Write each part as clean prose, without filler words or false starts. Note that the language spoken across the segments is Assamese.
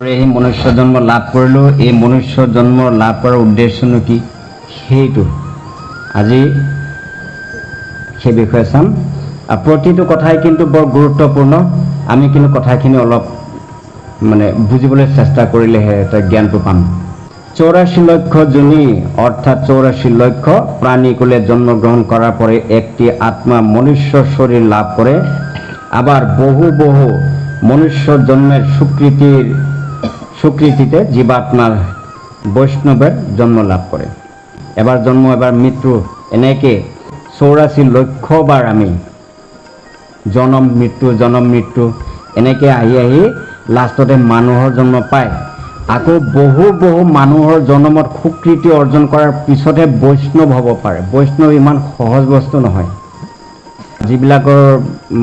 এই মনুষ্য জন্ম লাভ কৰিলোঁ। এই মনুষ্য জন্ম লাভ কৰাৰ উদ্দেশ্যনো কি, সেইটো আজি সেই বিষয়ে চাম। প্ৰতিটো কথাই কিন্তু বৰ গুৰুত্বপূৰ্ণ। আমি কিন্তু কথাখিনি অলপ বুজিবলৈ চেষ্টা কৰিলেহে তাৰ জ্ঞানটো পাম। 84 লক্ষ যোনি অর্থাৎ 84 লক্ষ প্রাণীকুলে জন্মগ্রহণ করার পরে একটি আত্মা মনুষ্য শরীর লাভ করে। আবার বহু বহু মনুষ্য জন্মের স্বীকৃতিতে জীবাত্মার বৈষ্ণবের জন্ম লাভ করে। এবার জন্ম এবার মৃত্যু, এনেকে 84 লক্ষবাৰ আমি জনম মৃত্যু এনেকে আহি আহি লাষ্টতে মানুহৰ জন্ম পায়। আকৌ বহু বহু মানুহৰ জন্মত স্বীকৃতি অৰ্জন কৰাৰ পিছতহে বৈষ্ণৱ হ'ব পাৰে। বৈষ্ণৱ ইমান সহজ বস্তু নহয়। যিবিলাকৰ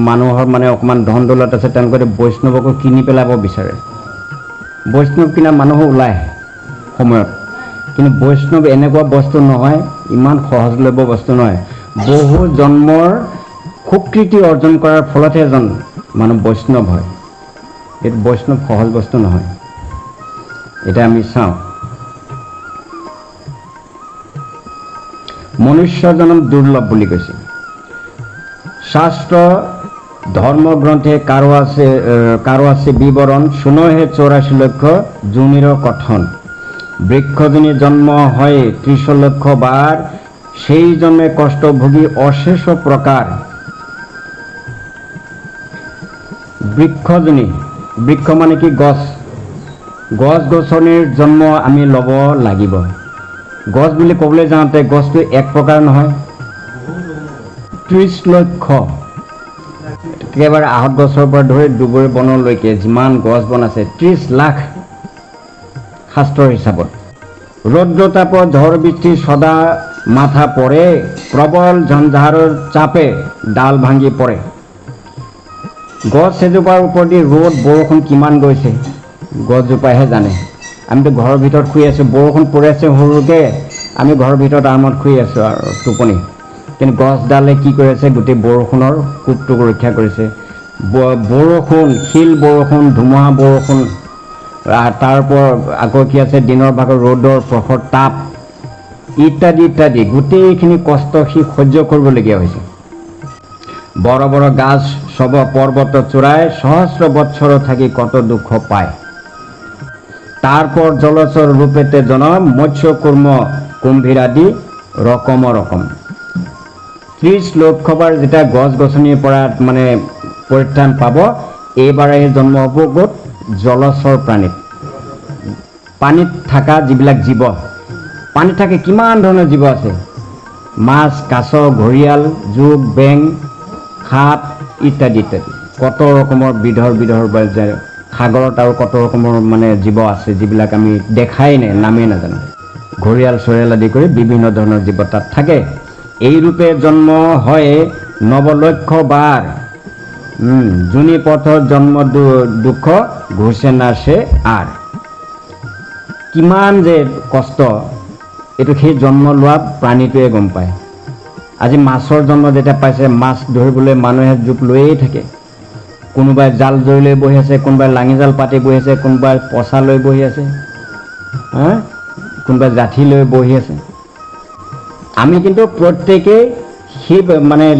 মানুহৰ অকণমান ধন দৌলত আছে তেওঁলোকে বৈষ্ণৱকো কিনি পেলাব বিচাৰে। বৈষ্ণৱ কিনা মানুহ ওলায় সময়ত, কিন্তু বৈষ্ণৱ এনেকুৱা বস্তু নহয়, ইমান সহজলভ্য বস্তু নহয়। বহু জন্মৰ স্বীকৃতি অৰ্জন কৰাৰ ফলতহে এজন মানুহ বৈষ্ণৱ হয়। এইটো বৈষ্ণৱ সহজ বস্তু নহয়। এটা আমি চাওঁ। মনুষ্য জন্ম দুৰ্লভ বুলি কৈছে শাস্ত্ৰ ধৰ্মগ্ৰন্থে কারো আছে বিবরণ। শুনহে 84 লক্ষ যোনির কথন। বৃক্ষজনী জন্ম হয় 30 লক্ষ বার। সেই জন্মে কষ্ট ভোগী অশেষ প্রকার। বৃক্ষজনী, বৃক্ষ মানে কি? গছ। গছ গছনিৰ জন্ম আমি ল'ব লাগিব। গছ বুলি ক'বলৈ যাওঁতে গছটো এক প্ৰকাৰ নহয়, 30 লক্ষ। একেবাৰে আহত গছৰ পৰা ধৰি দুবৰি বনলৈকে যিমান গছ বন আছে 30 লাখ শাস্ত্ৰৰ হিচাপত। ৰৌদ্ৰতাপৰ ঝড় বৃষ্টি সদা মাথা পৰে। প্ৰবল ঝঞ্ঝাৰৰ চাপে ডাল ভাঙি পৰে। গছ এজোপাৰ ওপৰেদি ৰ'দ বৰষুণ কিমান গৈছে গছজোপাইহে জানে। আমিতো ঘৰৰ ভিতৰত শুই আছোঁ, বৰষুণ পৰি আছে সৰুকৈ, আমি ঘৰৰ ভিতৰত আৰামত শুই আছোঁ আৰু টোপনি। কিন্তু গছডালে কি কৰি আছে? গোটেই বৰষুণৰ কোবটোক ৰক্ষা কৰিছে। বৰষুণ, শিল বৰষুণ, ধুমুহা বৰষুণ, তাৰ ওপৰত আকৌ কি আছে? দিনৰ ভাগৰ ৰ'দৰ প্ৰখৰ তাপ ইত্যাদি ইত্যাদি গোটেইখিনি কষ্ট সি সহ্য কৰিবলগীয়া হৈছে। বড় বড় গাছ সব পর্বত চূড়ায় সহস্র বৎসর থাকি কত দুঃখ পায়। তারপর জলচর রূপেতে জনম মৎস্য কর্ম কুম্ভীরাদি রকম রকম। 30 লক্ষবাৰ যেতিয়া গছ গছনিৰ পৰা পৰিত্ৰাণ পাব, এইবাৰে জন্ম হ'ব ক'ত? জলচৰ প্ৰাণীত। পানীত থকা যিবিলাক জীৱ, পানীত থাকে কিমান ধৰণৰ জীৱ আছে। মাছ, কাছ, ঘৰিয়াল, জোক, বেং, সাপ ইত্যাদি ইত্যাদি কত ৰকমৰ বিধৰ সাগৰত আৰু কত ৰকমৰ জীৱ আছে যিবিলাক আমি দেখাই নাই, নামেই নাজানো। ঘৰিয়াল চৰিয়াল আদি কৰি বিভিন্ন ধৰণৰ জীৱ তাত থাকে। এই ৰূপে জন্ম হয় 9 লক্ষ বাৰ। যোনি পথৰ জন্ম দুঃখ ঘুচে নাছে আৰ। কিমান যে কষ্ট এইটো সেই জন্ম লোৱা প্ৰাণীটোৱে গম পায়। আজি মাছৰ জন্ম যেতিয়া পাইছে, মাছ ধৰিবলৈ মানুহে জোক লৈয়ে থাকে। কোনোবাই জাল জৰি লৈ বহি আছে, কোনোবাই লাঙি জাল পাতি বহি আছে, কোনোবাই পঁচা লৈ বহি আছে, কোনোবাই জাঠি লৈ বহি আছে। আমি কিন্তু প্ৰত্যেকেই সেই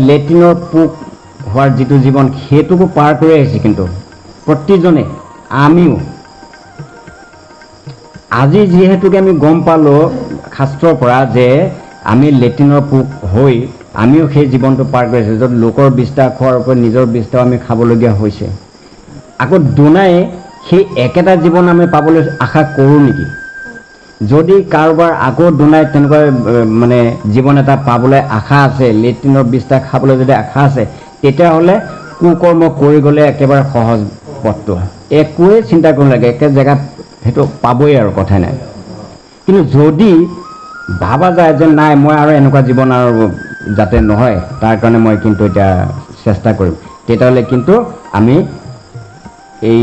লেট্ৰিনৰ পোক হোৱাৰ যিটো জীৱন, সেইটোকো পাৰ কৰি আহিছে। কিন্তু প্ৰতিজনে, আমিও আজি যিহেতুকে আমি গম পালোঁ শাস্ত্ৰৰ পৰা যে আমি লেট্ৰিনৰ পোক হৈ আমিও সেই জীৱনটো পাৰ কৰি আছোঁ, য'ত লোকৰ বিষ্ঠা খোৱাৰ ওপৰত নিজৰ বিষ্ঠাও আমি খাবলগীয়া হৈছে। আকৌ দুনাই সেই একেটা জীৱন আমি পাবলৈ আশা কৰোঁ নেকি? যদি কাৰোবাৰ আকৌ দুনাই তেনেকুৱা জীৱন এটা পাবলৈ আশা আছে, লেট্ৰিনৰ বিষ্ঠা খাবলৈ যদি আশা আছে, তেতিয়াহ'লে কুকৰ্ম কৰি গ'লে একেবাৰে সহজ পথটো। একোৱেই চিন্তা কৰিব লাগে, একে জেগাত সেইটো পাবই আৰু কথা নাই। কিন্তু যদি ভাবা যায় যে নাই, মই আৰু এনেকুৱা জীৱন আৰু যাতে নহয়, তাৰ কাৰণে মই কিন্তু এতিয়া চেষ্টা কৰিম, তেতিয়াহ'লে কিন্তু আমি এই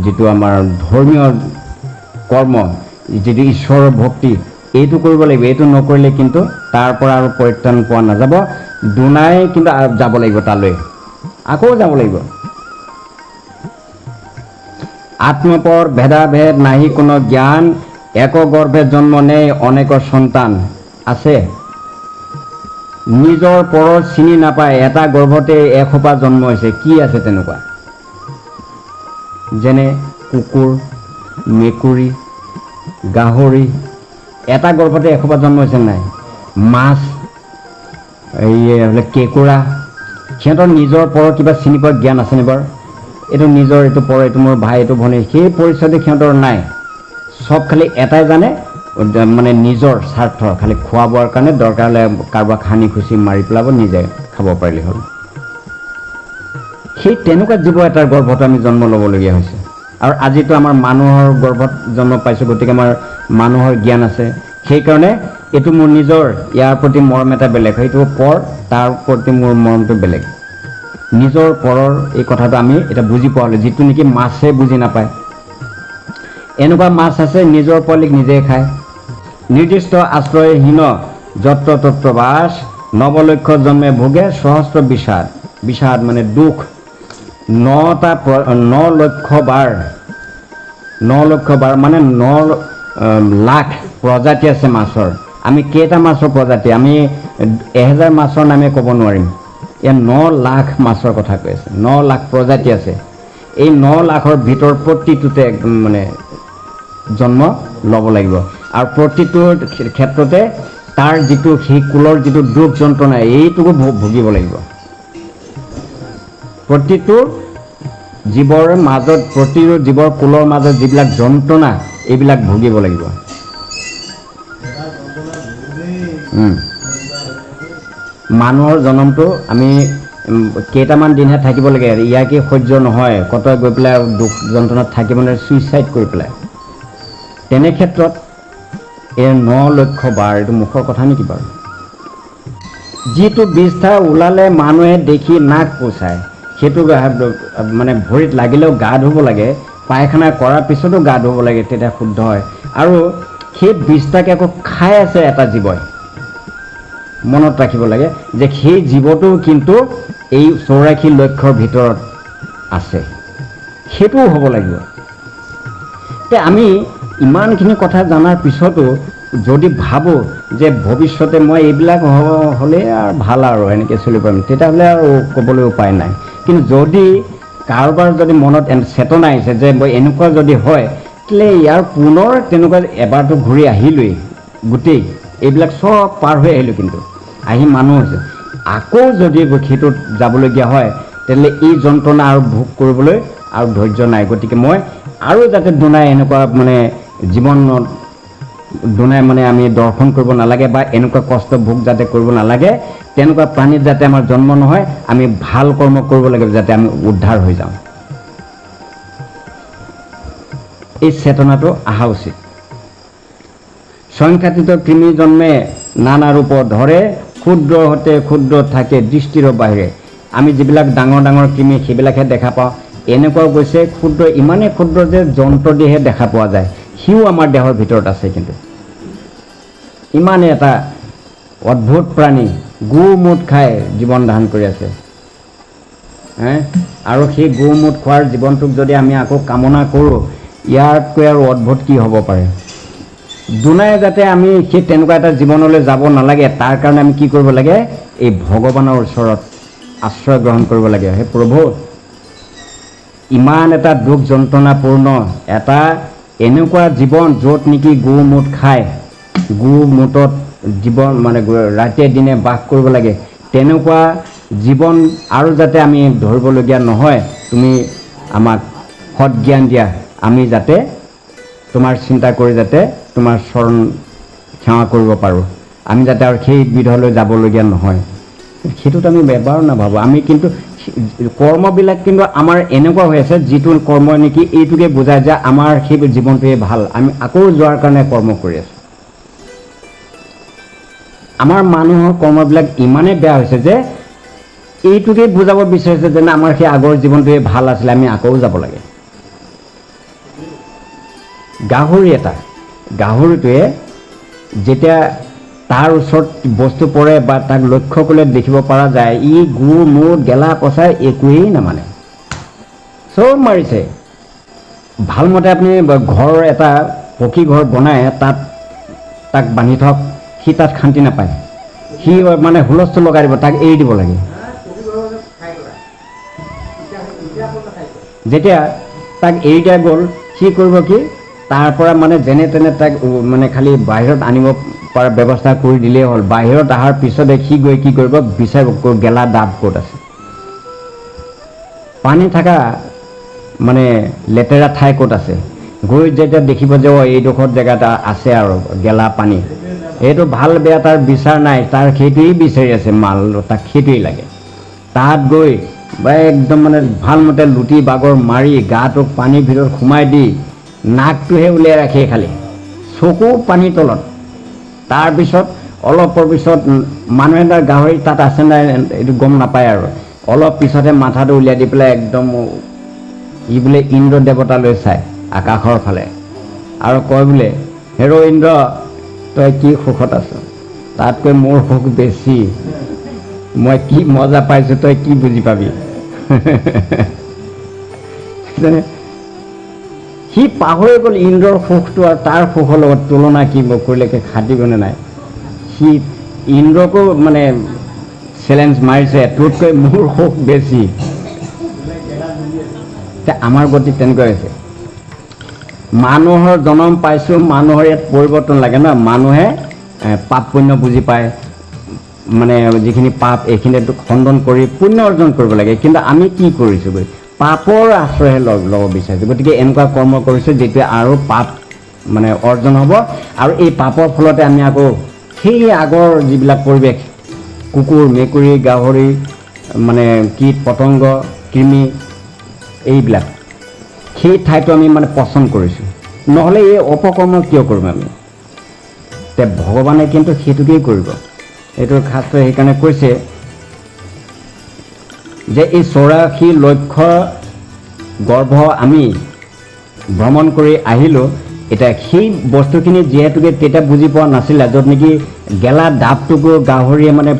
যিটো আমাৰ ধৰ্মীয় কৰ্ম, যিটো ঈশ্বৰৰ ভক্তি, এইটো কৰিব লাগিব। এইটো নকৰিলে কিন্তু তাৰ পৰা আৰু পৰিত্ৰাণ পোৱা নাযাব। দুনাই কিন্তু যাব লাগিব, তালৈ আকৌ যাব লাগিব। আত্মপর ভেদাভেদ নাহি কোনো জ্ঞান, এক গর্ভে জন্ম নেই অনেক সন্তান আছে। নিজৰ পৰৰ চিনি নাপায়, এটা গৰ্ভতে এসোপা জন্ম হৈছে। কি আছে তেনেকুৱা? যেনে কুকুৰ, মেকুৰী, গাহৰি, এটা গৰ্ভতে এসোপা জন্ম হৈছে নাই? মাছ, এই কেঁকুৰা, সিহঁতৰ নিজৰ পৰৰ কিবা চিনি পোৱা জ্ঞান আছেনে বাৰু? এইটো নিজৰ, এইটো পৰ, এইটো মোৰ ভাই, এইটো ভনী, সেই পৰিচয়তে সিহঁতৰ নাই। চব খালি এটাই জানে, মানে নিজৰ স্বাৰ্থ, খালি খোৱা বোৱাৰ কাৰণে দৰকাৰ হ'লে কাৰোবাক সানি খুচি মাৰি পেলাব, নিজে খাব পাৰিলে হ'ল। সেই তেনেকুৱা জীৱ এটাৰ গৰ্ভত আমি জন্ম ল'বলগীয়া হৈছে। আৰু আজিতো আমাৰ মানুহৰ গৰ্ভত জন্ম পাইছোঁ, গতিকে আমাৰ মানুহৰ জ্ঞান আছে। সেইকাৰণে এইটো মোৰ নিজৰ, ইয়াৰ প্ৰতি মৰম এটা বেলেগ, সেইটো পৰ, তাৰ প্ৰতি মোৰ মৰমটো বেলেগ। নিজৰ পৰৰ এই কথাটো আমি এতিয়া বুজি পোৱা হ'লোঁ, যিটো নেকি মাছে বুজি নাপায়। এনেকুৱা মাছ আছে নিজৰ পোৱালিক নিজে খায়। নিৰ্দিষ্ট আশ্ৰয়হীন যত্ৰ তত্ৰ বাস, নৱলক্ষ জন্মে ভোগে সহস্ৰ বিষাদ। বিষাদ মানে দুখ। 9 লক্ষ বাৰ মানে 9 লাখ প্ৰজাতি আছে মাছৰ। আমি কেইটা মাছৰ প্ৰজাতি, আমি 1000 মাছৰ নামে ক'ব নোৱাৰিম। ইয়াত 9 লাখ মাছৰ কথা কৈ আছে। 9 লাখ প্ৰজাতি আছে। এই 9 লাখৰ ভিতৰত প্ৰতিটোতে মানে জন্ম ল'ব লাগিব। আৰু প্ৰতিটো ক্ষেত্ৰতে তাৰ যিটো সেই কুলৰ যিটো দুখ যন্ত্ৰণা, এইটোকো ভুগিব লাগিব। প্ৰতিটো জীৱৰ মাজত, প্ৰতিটো জীৱৰ কুলৰ মাজত যিবিলাক যন্ত্ৰণা, এইবিলাক ভুগিব লাগিব। মানুহৰ জনমটো আমি কেইটামান দিনহে থাকিব লাগে, ইয়াকে সহ্য নহয়, কত গৈ পেলাই দুখ যন্ত্ৰণাত থাকিব নোৱাৰে, ছুইচাইড কৰি পেলাই। তেনে ক্ষেত্ৰত এই 9 লক্ষ বাৰ, এইটো মুখৰ কথা নেকি বাৰু? যিটো বিষ্ঠা ওলালে মানুহে দেখি নাক কোচায়, সেইটো মানে ভৰিত লাগিলেও গা ধুব লাগে, পায়খানা কৰাৰ পিছতো গা ধুব লাগে, তেতিয়া শুদ্ধ হয়। আৰু সেই বিষ্ঠাকে আকৌ খাই আছে এটা জীৱই। মনত ৰাখিব লাগে যে সেই জীৱটো কিন্তু এই 84 লক্ষৰ ভিতৰত আছে, সেইটোও হ'ব লাগিব। তে আমি ইমানখিনি কথা জনাৰ পিছতো যদি ভাবোঁ যে ভৱিষ্যতে মই এইবিলাক হ'লে আৰু ভাল আৰু এনেকৈ চলিব পাৰিম, তেতিয়াহ'লে আৰু ক'বলৈ উপায় নাই। কিন্তু যদি কাৰোবাৰ যদি মনত চেতনা আহিছে যে মই এনেকুৱা যদি হয়, তেতিয়াহ'লে ইয়াৰ পুনৰ তেনেকুৱা এবাৰটো ঘূৰি আহিলোৱেই, গোটেই এইবিলাক চব পাৰ হৈ আহিলোঁ, কিন্তু আহি মানুহ হৈছে। আকৌ যদি সেইটোত যাবলগীয়া হয়, তেতিয়াহ'লে এই যন্ত্ৰণা আৰু ভোগ কৰিবলৈ আৰু ধৈৰ্য নাই। গতিকে মই আৰু যাতে দুনাই এনেকুৱা মানে জীৱনত দুনাই মানে আমি দৰ্শন কৰিব নালাগে, বা এনেকুৱা কষ্ট ভোগ যাতে কৰিব নালাগে, তেনেকুৱা প্ৰাণীত যাতে আমাৰ জন্ম নহয়, আমি ভাল কৰ্ম কৰিব লাগে যাতে আমি উদ্ধাৰ হৈ যাওঁ। এই চেতনাটো অহা উচিত। সংখ্যাতীত কৃমি জন্মে নানা ৰূপ ধৰে, ক্ষুদ্ৰ হতে ক্ষুদ্ৰ থাকে দৃষ্টিৰ বাহিৰে। আমি যিবিলাক ডাঙৰ ডাঙৰ কৃমি সেইবিলাকহে দেখা পাওঁ, এনেকুৱাও গৈছে ক্ষুদ্ৰ, ইমানেই ক্ষুদ্ৰ যে যন্ত্ৰ দিহে দেখা পোৱা যায়, সিও আমাৰ দেহৰ ভিতৰত আছে। কিন্তু ইমানে এটা অদ্ভুত প্ৰাণী, গু মুঠ খাই জীৱন ধাৰণ কৰি আছে। আৰু সেই গু মুঠ খোৱাৰ জীৱনটোক যদি আমি আকৌ কামনা কৰোঁ, ইয়াতকৈ আৰু অদ্ভুত কি হ'ব পাৰে? দুনাই যাতে আমি সেই তেনেকুৱা এটা জীৱনলৈ যাব নালাগে, তাৰ কাৰণে আমি কি কৰিব লাগে? এই ভগৱানৰ ওচৰত আশ্ৰয় গ্ৰহণ কৰিব লাগে। হে প্ৰভু, ইমান এটা দুখ যন্ত্ৰণাপূৰ্ণ এটা এনেকুৱা জীৱন, য'ত নেকি গু মুঠ খায়, গু মুঠত জীৱন মানে ৰাতিয়ে দিনে বাস কৰিব লাগে, তেনেকুৱা জীৱন আৰু যাতে আমি ধৰিবলগীয়া নহয়, তুমি আমাক সৎজ্ঞান দিয়া। আমি যাতে তোমাৰ চিন্তা কৰি যাতে তোমাৰ চৰণ সেৱা কৰিব পাৰোঁ, আমি যাতে আৰু সেই বিধলৈ যাবলগীয়া নহয়, সেইটোত আমি এবাৰো নাভাবোঁ। আমি কিন্তু কৰ্মবিলাক কিন্তু আমাৰ এনেকুৱা হৈ আছে, যিটো কৰ্ম নেকি এইটোকে বুজায় যে আমাৰ সেই জীৱনটোৱে ভাল, আমি আকৌ যোৱাৰ কাৰণে কৰ্ম কৰি আছোঁ। আমাৰ মানুহৰ কৰ্মবিলাক ইমানেই বেয়া হৈছে যে এইটোকে বুজাব বিচাৰিছে যে আমাৰ সেই আগৰ জীৱনটোৱে ভাল আছিলে, আমি আকৌ যাব লাগে। গাহৰি এটা, গাহৰিটোৱে যেতিয়া তাৰ ওচৰত বস্তু পৰে বা তাক লক্ষ্য কৰিলে দেখিব পৰা যায়, ই গু মুঠ গেলা পচাই একোৱেই নামানে, চব মাৰিছে, ভালমতে আপুনি ঘৰ এটা পকী ঘৰ বনাই তাক বান্ধি থওক, সি তাত শান্তি নাপায়, সি মানে হুলস্থুল লগাই দিব, তাক এৰি দিব লাগে। যেতিয়া তাক এৰি দিয়া গ'ল, সি কৰিব কি, তাৰ পৰা মানে যেনে তেনে তাক মানে খালি বাহিৰত আনিব পৰা ব্যৱস্থা কৰি দিলেই হ'ল। বাহিৰত অহাৰ পিছতে সি গৈ কি কৰিব, বিচাৰিব গেলা ডাব ক'ত আছে, পানী থকা মানে লেতেৰা ঠাই ক'ত আছে, গৈ যেতিয়া দেখিব যে এইডোখৰ জেগাত আছে আৰু গেলা পানী, এইটো ভাল বেয়া তাৰ বিচাৰ নাই, তাৰ সেইটোৱেই বিচাৰি আছে মাল, তাক সেইটোৱেই লাগে। তাত গৈ একদম মানে ভালমতে লুটি বাগৰ মাৰি গাটোক পানীৰ ভিতৰত সোমাই দি নাকটোহে উলিয়াই ৰাখে খালি, চকু পানীৰ তলত। তাৰপিছত অলপৰ পিছত মানুহে তাৰ গাহৰি তাত আছে নাই এইটো গম নাপায় আৰু, অলপ পিছতহে মাথাটো উলিয়াই দি পেলাই একদম ই বোলে ইন্দ্ৰ দেৱতালৈ চায় আকাশৰ ফালে আৰু কয় বোলে, হেৰ' ইন্দ্ৰ তই কি সুখত আছ, তাতকৈ মোৰ সুখ বেছি, মই কি মজা পাইছোঁ তই কি বুজি পাবি। সি পাহৰি গ'ল ইন্দ্ৰৰ সুখটো আৰু তাৰ সুখৰ লগত তুলনা কি কৰিলেকে খাটিবনে নাই। সি ইন্দ্ৰকো মানে চেলেঞ্জ মাৰিছে, তোতকৈ মোৰ সুখ বেছি। আমাৰ গতি তেনেকুৱা হৈছে, মানুহৰ জন্ম পাইছোঁ, মানুহৰ ইয়াত পৰিৱৰ্তন লাগে ন, মানুহে পাপ পুণ্য বুজি পায়, মানে যিখিনি পাপ এইখিনিতো খণ্ডন কৰি পুণ্য অৰ্জন কৰিব লাগে। কিন্তু আমি কি কৰিছোঁগৈ, পাপৰ আশ্ৰয়হে ল'ব বিচাৰিছোঁ। গতিকে এনেকুৱা কৰ্ম কৰিছোঁ যিটোৱে আৰু পাপ মানে অৰ্জন হ'ব, আৰু এই পাপৰ ফলতে আমি আকৌ সেই আগৰ যিবিলাক পৰিৱেশ, কুকুৰ মেকুৰী গাহৰি মানে কীট পতংগ কৃমি এইবিলাক, সেই ঠাইটো আমি মানে পচন্দ কৰিছোঁ। নহ'লে এই অপকৰ্ম কিয় কৰিম আমি, তে ভগৱানে কিন্তু সেইটোকেই কৰিব। এইটো শাস্ত্ৰই সেইকাৰণে কৈছে যে এই 84 লক্ষ গৰ্ভ আমি ভ্ৰমণ কৰি আহিলোঁ। এতিয়া সেই বস্তুখিনি যিহেতুকে তেতিয়া বুজি পোৱা নাছিলে, য'ত নেকি গেলা ডাবটোকো গাহৰিয়ে মানে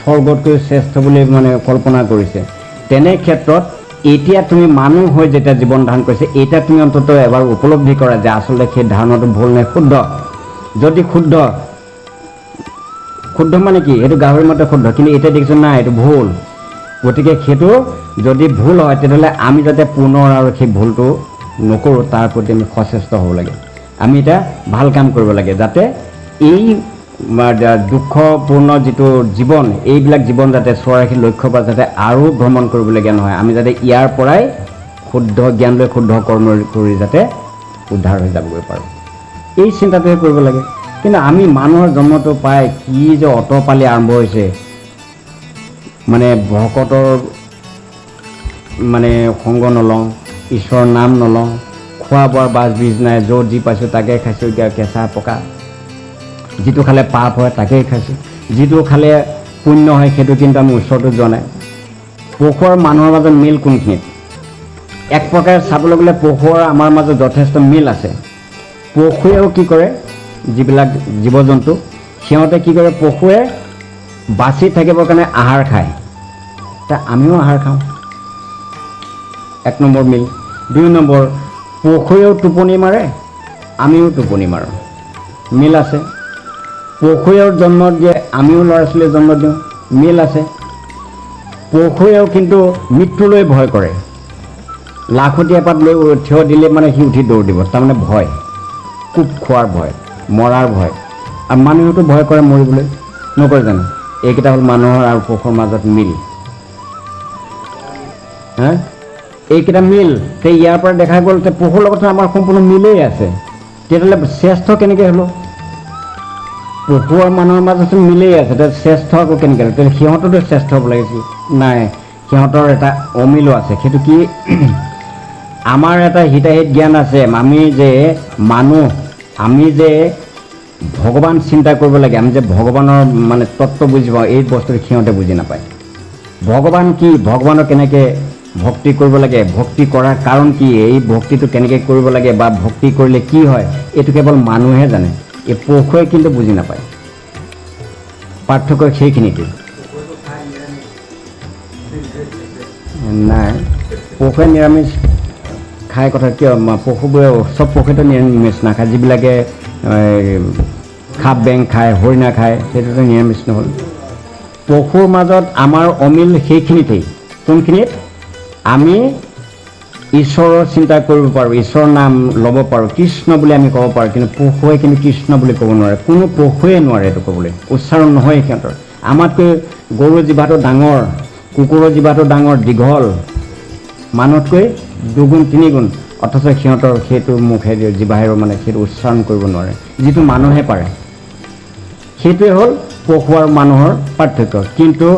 স্বৰ্গতকৈ শ্ৰেষ্ঠ বুলি মানে কল্পনা কৰিছে, তেনে ক্ষেত্ৰত এতিয়া তুমি মানুহ হৈ যেতিয়া জীৱন ধাৰণ কৰিছে, এতিয়া তুমি অন্ততঃ এবাৰ উপলব্ধি কৰা যে আচলতে সেই ধাৰণাটো ভুল নে শুদ্ধ। যদি শুদ্ধ মানে কি, সেইটো গাহৰি মতে শুদ্ধ, কিন্তু এতিয়া দেখিছোঁ নাই এইটো ভুল। গতিকে সেইটো যদি ভুল হয় তেতিয়াহ'লে আমি যাতে পুনৰ আৰু সেই ভুলটো নকৰোঁ তাৰ প্ৰতি আমি সচেষ্ট হ'ব লাগে। আমি এতিয়া ভাল কাম কৰিব লাগে, যাতে এই দুখপূৰ্ণ যিটো জীৱন, এইবিলাক জীৱন যাতে 84 লক্ষ্যৰ পৰা যাতে আৰু ভ্ৰমণ কৰিবলগীয়া নহয়, আমি যাতে ইয়াৰ পৰাই শুদ্ধ জ্ঞান লৈ শুদ্ধ কৰ্ম কৰি যাতে উদ্ধাৰ হৈ যাবগৈ পাৰোঁ, এই চিন্তাটোহে কৰিব লাগে। কিন্তু আমি মানুহৰ জন্মটো পাই কি যে অটপালি আৰম্ভ হৈছে, মানে ভকতৰ মানে সংগ নলওঁ, ঈশ্বৰৰ নাম নলওঁ, খোৱা বোৱাৰ বাজ বীজ নাই, য'ত যি পাইছোঁ তাকে খাইছোঁ। এতিয়া কেঁচা পকা যিটো খালে পাপ হয় তাকেই খাইছোঁ, যিটো খালে পুণ্য হয় সেইটো কিন্তু আমি ওচৰতো যোৱা নাই। পশু আৰু মানুহৰ মাজত মিল কোনখিনিত, এক প্ৰকাৰে চাবলৈ গ'লে পশু আৰু আমাৰ মাজত যথেষ্ট মিল আছে। পশুৱেও কি কৰে, যিবিলাক জীৱ জন্তু সিহঁতে কি কৰে, পশুৱে বাচি থাকিবৰ কাৰণে আহাৰ খায়, তা আমিও আহাৰ খাওঁ, 1 নম্বৰ মিল। 2 নম্বৰ, পশুৱেও টোপনি মাৰে আমিও টোপনি মাৰোঁ, মিল আছে। পশুৱেও জন্ম দিয়ে আমিও ল'ৰা ছোৱালীয়ে জন্ম দিওঁ, মিল আছে। পশুৱেও কিন্তু মৃত্যুলৈ ভয় কৰে, লাখুটি এপাত লৈ থিয় দিলে মানে সি উঠি দৌৰ দিব, তাৰমানে ভয়, কোব খোৱাৰ ভয়, মৰাৰ ভয়। আৰু মানুহেতো ভয় কৰে মৰিবলৈ, নকৰে জানো? এইকেইটা হ'ল মানুহৰ আৰু পশুৰ মাজত মিল। এইকেইটা মিল, ইয়াৰ পৰা দেখা গ'ল যে পশুৰ লগতো আমাৰ সম্পূৰ্ণ মিলেই আছে। তেতিয়াহ'লে শ্ৰেষ্ঠ কেনেকৈ হ'লো? পশু আৰু মানুহৰ মাজতো মিলেই আছে, তেতিয়া শ্ৰেষ্ঠ আকৌ কেনেকৈ হ'ল? তেতিয়া সিহঁততো শ্ৰেষ্ঠ হ'ব লাগিছিল, নাই, সিহঁতৰ এটা অমিলো আছে। সেইটো কি, আমাৰ এটা হিতাহিত জ্ঞান আছে, আমি যে মানুহ, আমি যে ভগৱান চিন্তা কৰিব লাগে, আমি যে ভগৱানৰ মানে তত্ত্ব বুজি পাওঁ, এই বস্তুটো সিহঁতে বুজি নাপায়। ভগৱান কি, ভগৱানক কেনেকৈ ভক্তি কৰিব লাগে, ভক্তি কৰাৰ কাৰণ কি, এই ভক্তিটো কেনেকৈ কৰিব লাগে বা ভক্তি কৰিলে কি হয়, এইটো কেৱল মানুহে জানে, এই পশুৱে কিন্তু বুজি নাপায়। পাৰ্থক্য সেইখিনিতে। নাই, পশুৱে নিৰামিষ খাই কথা কিয় পশুবোৰে চব পশুটো নিৰামিষ নাখায় যিবিলাকে খাপ বেং খায় হৰিণা খায় সেইটোতো নিৰামিষ নহ'ল পশুৰ মাজত আমাৰ অমিল সেইখিনিতেই কোনখিনিত আমি ঈশ্বৰৰ চিন্তা কৰিব পাৰোঁ ঈশ্বৰৰ নাম ল'ব পাৰোঁ কৃষ্ণ বুলি আমি ক'ব পাৰোঁ কিন্তু পশুৱে কিন্তু কৃষ্ণ বুলি ক'ব নোৱাৰে কোনো পশুৱে নোৱাৰে এইটো ক'বলৈ উচ্চাৰণ নহয় সিহঁতৰ আমাতকৈ গৰুৰ জিভাটো ডাঙৰ কুকুৰৰ জিভাটো ডাঙৰ দীঘল মানুহতকৈ দুগুণ তিনিগুণ অথচ সিহঁতৰ সেইটো মুখেদি জিভাহেৰে মানে সেইটো উচ্চাৰণ কৰিব নোৱাৰে যিটো মানুহে পাৰে সেইটোৱে হ'ল পশু আৰু মানুহৰ পাৰ্থক্য কিন্তু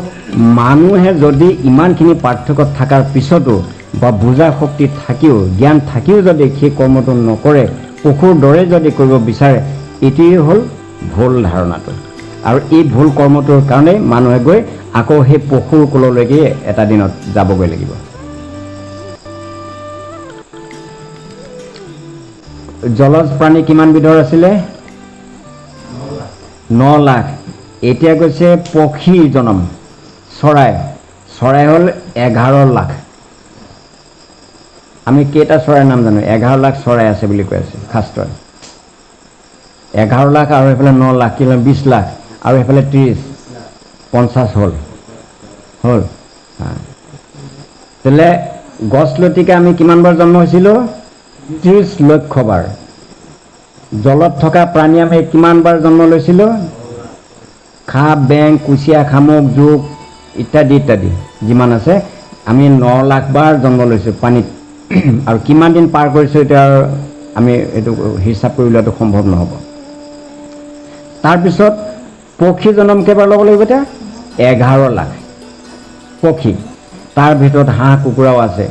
মানুহে যদি ইমানখিনি পাৰ্থক্য থকাৰ পিছতো বা বুজা শক্তি থাকিও জ্ঞান থাকিও যদি সেই কৰ্মটো নকৰে পশুৰ দৰে যদি কৰিব বিচাৰে এইটোৱেই হ'ল ভুল ধাৰণাটো আৰু এই ভুল কৰ্মটোৰ কাৰণে মানুহে গৈ আকৌ সেই পশুৰ কুললৈকে এটা দিনত যাবগৈ লাগিব জলজ প্ৰাণী কিমান বিধৰ আছিলে 9 লাখ এতিয়া কৈছে পক্ষী জনম চৰাই হ'ল 11 লাখ আমি কেইটা চৰাইৰ নাম জানো 11 লাখ চৰাই আছে বুলি কৈ আছে শাস্ত্ৰই 11 লাখ আৰু এইফালে 9 লাখ কিমান 20 লাখ আৰু এইফালে 30 50 হ'ল তেলে গছ লতিকে আমি কিমানবাৰ জন্ম হৈছিলোঁ 30 লক্ষ বাৰ জলত থকা প্ৰাণী আমি কিমানবাৰ জন্ম লৈছিলোঁ খাপ বেং কুচিয়া শামুক জোক ইত্যাদি ইত্যাদি যিমান আছে আমি 9 লাখ বাৰ জন্ম লৈছোঁ পানীত আৰু কিমান দিন পাৰ কৰিছোঁ এতিয়া আমি এইটো হিচাপ কৰি লোৱাটো সম্ভৱ নহ'ব তাৰপিছত পক্ষী জন্ম কেইবাৰ ল'ব লাগিব এতিয়া 11 লাখ পক্ষী তাৰ ভিতৰত হাঁহ কুকুৰাও আছে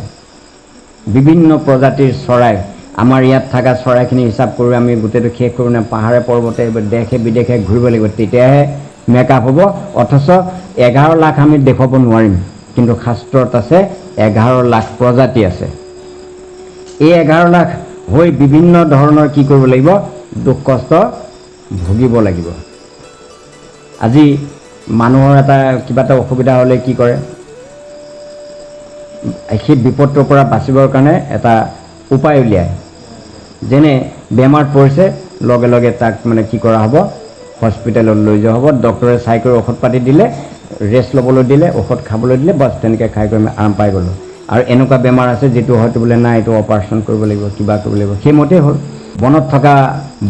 বিভিন্ন প্ৰজাতিৰ চৰাই আমাৰ ইয়াত থকা চৰাইখিনি হিচাপ কৰি আমি গোটেইটো শেষ কৰোঁ নে পাহাৰে পৰ্বতে দেশে বিদেশে ঘূৰিব লাগিব তেতিয়াহে মেকআপ হ'ব অথচ 11 লাখ আমি দেখুৱাব নোৱাৰিম কিন্তু শাস্ত্ৰত আছে 11 লাখ প্ৰজাতি আছে এই 11 লাখ হৈ বিভিন্ন ধৰণৰ কি কৰিব লাগিব দুখ কষ্ট ভুগিব লাগিব আজি মানুহৰ এটা কিবা এটা অসুবিধা হ'লে কি কৰে সেই বিপদটোৰ পৰা বাচিবৰ কাৰণে এটা উপায় উলিয়ায় যেনে বেমাৰ পৰিছে লগে লগে তাক মানে কি কৰা হ'ব হস্পিটেলত লৈ যোৱা হ'ব ডক্টৰে চাই কৰি ঔষধ পাতি দিলে ৰেষ্ট ল'বলৈ দিলে ঔষধ খাবলৈ দিলে বাছ তেনেকৈ খাই কৰি আৰাম পাই গ'লোঁ আৰু এনেকুৱা বেমাৰ আছে যিটো হয়তো বোলে নাই এইটো অপাৰেশ্যন কৰিব লাগিব কিবা কৰিব লাগিব সেইমতেই হ'ল বনত থকা